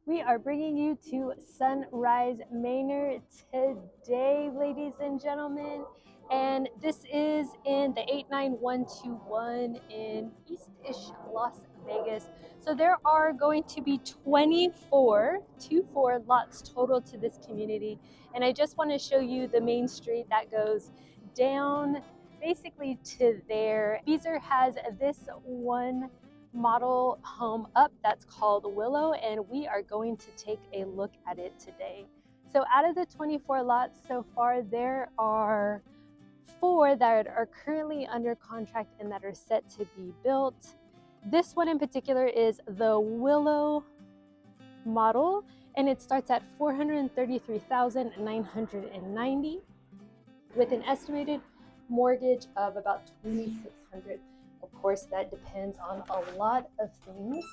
We are bringing you to Sunrise Manor today, ladies and gentlemen. And this is in the 89121 in East-ish Las Vegas. So there are going to be 24 lots total to this community. And I just want to show you the main street that goes down basically to there. BEAZER has this one model home up that's called Willow, and we are going to take a look at it today. So out of the 24 lots so far, there are 4 that are currently under contract and that are set to be built. This one in particular is the Willow model, and it starts at $433,990 with an estimated mortgage of about $2,600. Of course, that depends on a lot of things.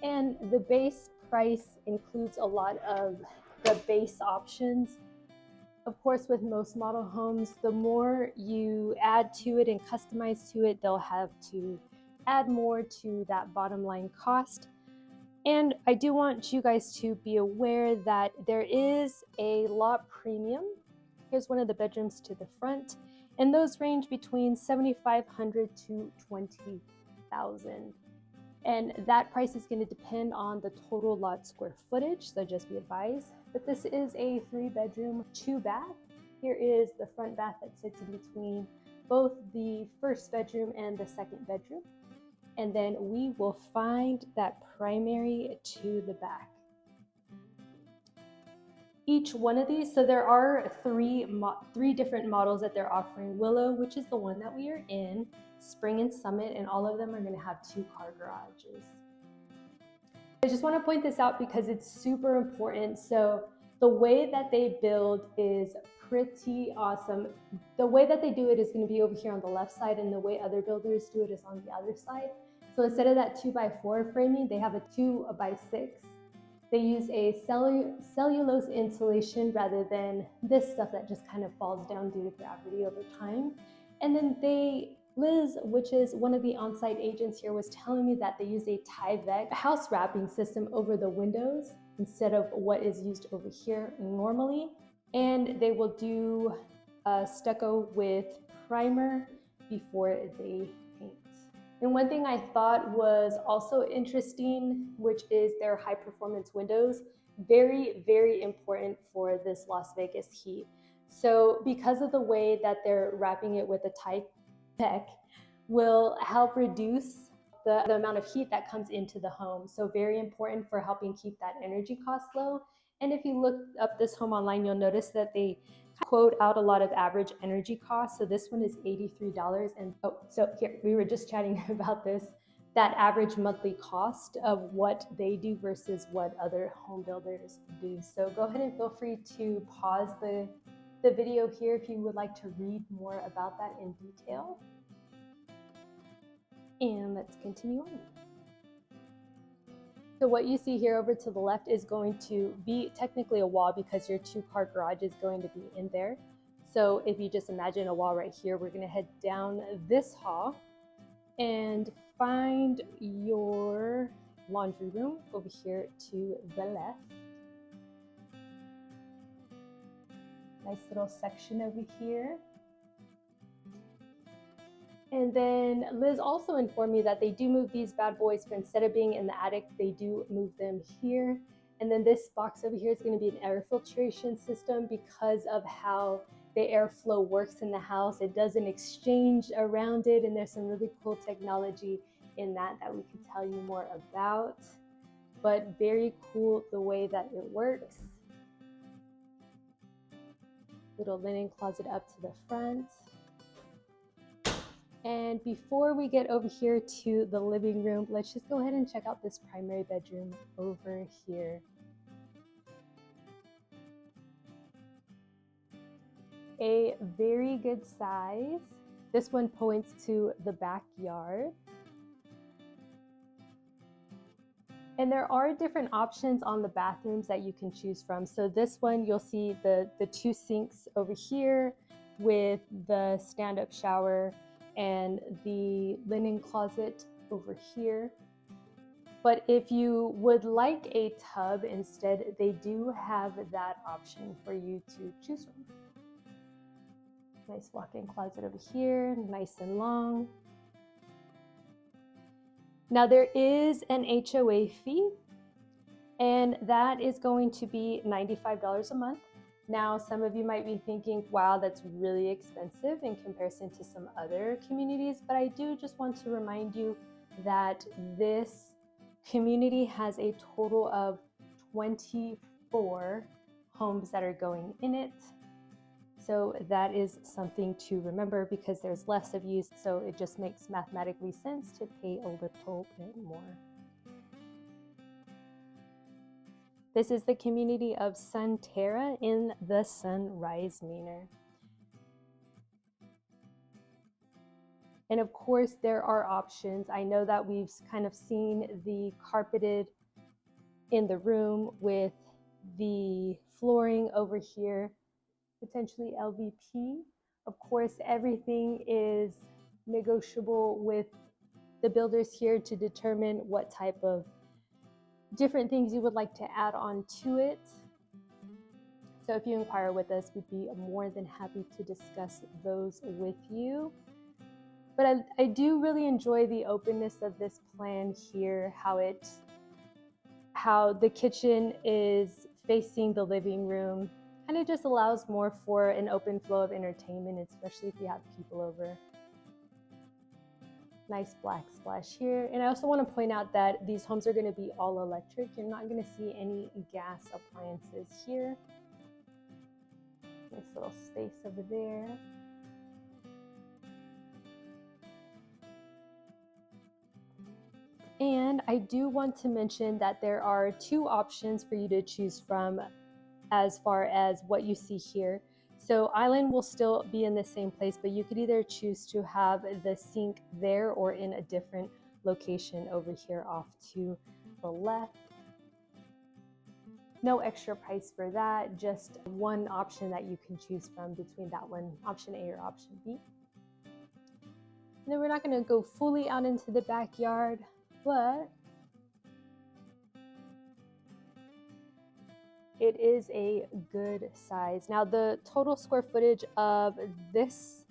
And the base price includes a lot of the base options. Of course, with most model homes, the more you add to it and customize to it, they'll have to add more to that bottom line cost. And I do want you guys to be aware that there is a lot premium. Here's one of the bedrooms to the front, and those range between $7,500 to $20,000. And that price is going to depend on the total lot square footage, so just be advised. But this is a 3-bedroom, 2-bath. Here is the front bath that sits in between both the first bedroom and the second bedroom. And then we will find that primary to the back. Each one of these, so there are three different models that they're offering. Willow, which is the one that we are in, Spring and Summit, and all of them are going to have 2-car garages. I just want to point this out because it's super important. So the way that they build is pretty awesome. The way that they do it is going to be over here on the left side, and the way other builders do it is on the other side. So instead of that 2x4 framing, they have a 2x6. They use a cellulose insulation rather than this stuff that just kind of falls down due to gravity over time. And then Liz, which is one of the on-site agents here, was telling me that they use a Tyvek house wrapping system over the windows instead of what is used over here normally. And they will do stucco with primer before they paint. And one thing I thought was also interesting, which is their high performance windows. Very, very important for this Las Vegas heat. So because of the way that they're wrapping it with a Tyvek, will help reduce the amount of heat that comes into the home. So very important for helping keep that energy cost low. And if you look up this home online, you'll notice that they quote out a lot of average energy costs. So this one is $83. And so here, we were just chatting about this, that average monthly cost of what they do versus what other home builders do. So go ahead and feel free to pause the video here if you would like to read more about that in detail. And let's continue on. So what you see here over to the left is going to be technically a wall because your 2-car garage is going to be in there. So if you just imagine a wall right here, we're going to head down this hall and find your laundry room over here to the left. Nice little section over here. And then Liz also informed me that they do move these bad boys, but instead of being in the attic, they do move them here. And then this box over here is going to be an air filtration system because of how the airflow works in the house. It doesn't exchange around it, and there's some really cool technology in that we can tell you more about. But very cool the way that it works. Little linen closet up to the front. And before we get over here to the living room, let's just go ahead and check out this primary bedroom over here. A very good size. This one points to the backyard. And there are different options on the bathrooms that you can choose from. So this one, you'll see the 2 sinks over here with the stand-up shower and the linen closet over here. But if you would like a tub instead, they do have that option for you to choose from. Nice walk-in closet over here, nice and long. Now there is an HOA fee, and that is going to be $95 a month. Now, some of you might be thinking, wow, that's really expensive in comparison to some other communities, but I do just want to remind you that this community has a total of 24 homes that are going in it. So that is something to remember because there's less of you, so it just makes mathematically sense to pay a little bit more. This is the community of Sunterra in the Sunrise Manor. And of course, there are options. I know that we've kind of seen the carpeted in the room with the flooring over here, potentially LVP. Of course, everything is negotiable with the builders here to determine what type of different things you would like to add on to it. So if you inquire with us, we'd be more than happy to discuss those with you. But I do really enjoy the openness of this plan here, how the kitchen is facing the living room. Kind of just allows more for an open flow of entertainment, especially if you have people over. Nice black splash here. And I also want to point out that these homes are going to be all electric. You're not going to see any gas appliances here. Nice little space over there. And I do want to mention that there are two options for you to choose from as far as what you see here. So island will still be in the same place, but you could either choose to have the sink there or in a different location over here off to the left. No extra price for that, just one option that you can choose from between that one, option A or option B. And then we're not going to go fully out into the backyard, but it is a good size. Now the total square footage of this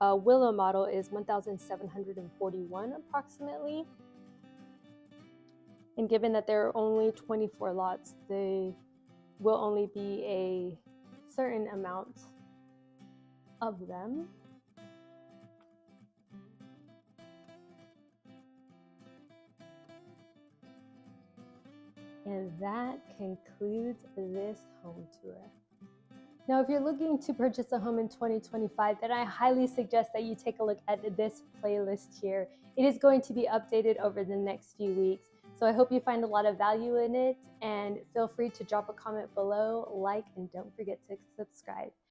Willow model is 1,741 approximately. And given that there are only 24 lots, they will only be a certain amount of them. And that concludes this home tour. Now, if you're looking to purchase a home in 2025, then I highly suggest that you take a look at this playlist here. It is going to be updated over the next few weeks. So I hope you find a lot of value in it, and feel free to drop a comment below, like, and don't forget to subscribe.